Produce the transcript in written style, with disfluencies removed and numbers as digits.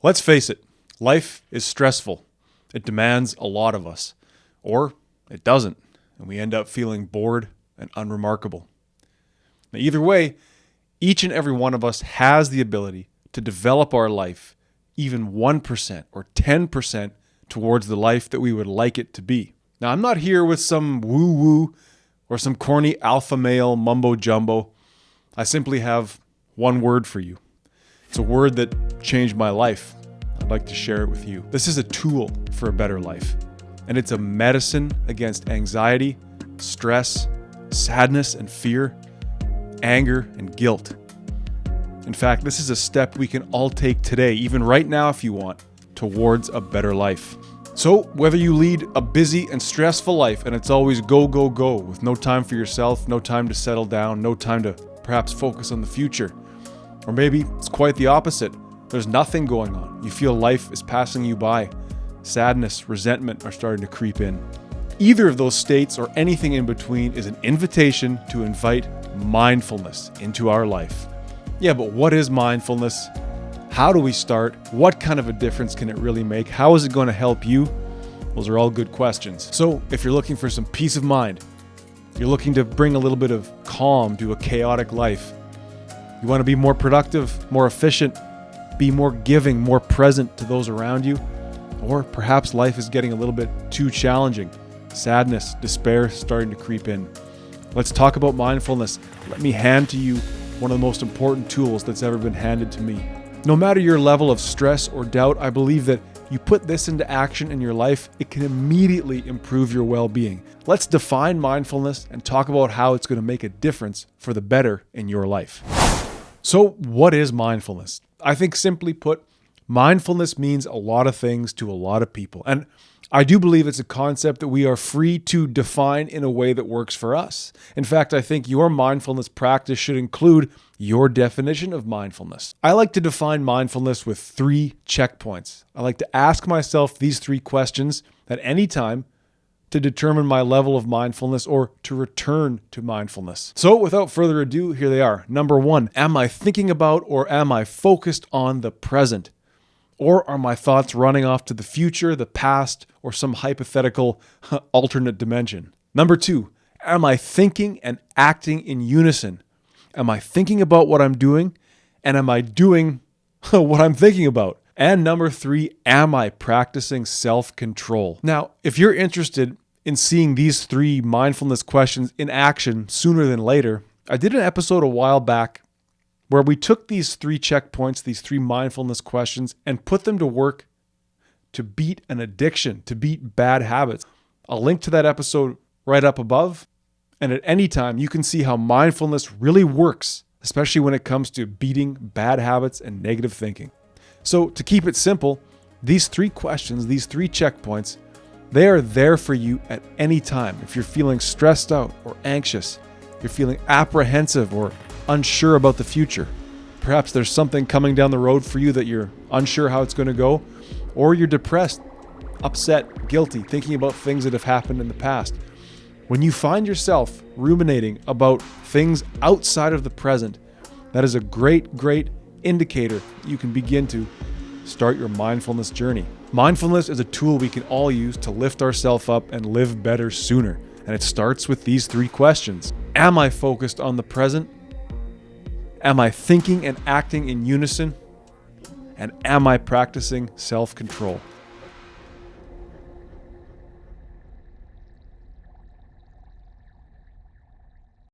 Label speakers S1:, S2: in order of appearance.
S1: Let's face it, life is stressful. It demands a lot of us. Or it doesn't, and we end up feeling bored and unremarkable. Now, either way, each and every one of us has the ability to develop our life even 1% or 10% towards the life that we would like it to be. Now, I'm not here with some woo-woo or some corny alpha male mumbo jumbo. I simply have one word for you. It's a word that changed my life. I'd like to share it with you. This is a tool for a better life, and it's a medicine against anxiety, stress, sadness and fear, anger and guilt. In fact, this is a step we can all take today, even right now if you want, towards a better life. So whether you lead a busy and stressful life and it's always go, go, go with no time for yourself, no time to settle down, no time to perhaps focus on the future, or maybe it's quite the opposite. There's nothing going on. You feel life is passing you by. Sadness, resentment are starting to creep in. Either of those states or anything in between is an invitation to invite mindfulness into our life. Yeah, but what is mindfulness? How do we start? What kind of a difference can it really make? How is it going to help you? Those are all good questions. So if you're looking for some peace of mind, you're looking to bring a little bit of calm to a chaotic life, you want to be more productive, more efficient, be more giving, more present to those around you, or perhaps life is getting a little bit too challenging. Sadness, despair starting to creep in. Let's talk about mindfulness. Let me hand to you one of the most important tools that's ever been handed to me. No matter your level of stress or doubt, I believe that you put this into action in your life, it can immediately improve your well-being. Let's define mindfulness and talk about how it's going to make a difference for the better in your life. So, what is mindfulness? I think simply put, mindfulness means a lot of things to a lot of people. And I do believe it's a concept that we are free to define in a way that works for us. In fact, I think your mindfulness practice should include your definition of mindfulness. I like to define mindfulness with 3 checkpoints. I like to ask myself these 3 questions at any time to determine my level of mindfulness or to return to mindfulness. So without further ado, here they are. Number 1, am I thinking about or am I focused on the present? Or are my thoughts running off to the future, the past, or some hypothetical alternate dimension? Number 2, am I thinking and acting in unison? Am I thinking about what I'm doing? And am I doing what I'm thinking about? And number 3, am I practicing self-control? Now, if you're interested in seeing these 3 mindfulness questions in action sooner than later, I did an episode a while back where we took these 3 checkpoints, these 3 mindfulness questions, and put them to work to beat an addiction, to beat bad habits. I'll link to that episode right up above. And at any time, you can see how mindfulness really works, especially when it comes to beating bad habits and negative thinking. So to keep it simple, these 3 questions, these 3 checkpoints, they are there for you at any time. If you're feeling stressed out or anxious, you're feeling apprehensive or unsure about the future. Perhaps there's something coming down the road for you that you're unsure how it's going to go, or you're depressed, upset, guilty, thinking about things that have happened in the past. When you find yourself ruminating about things outside of the present, that is a great, great indicator that you can begin to start your mindfulness journey. Mindfulness is a tool we can all use to lift ourselves up and live better sooner. And it starts with these 3 questions. Am I focused on the present? Am I thinking and acting in unison? And am I practicing self-control?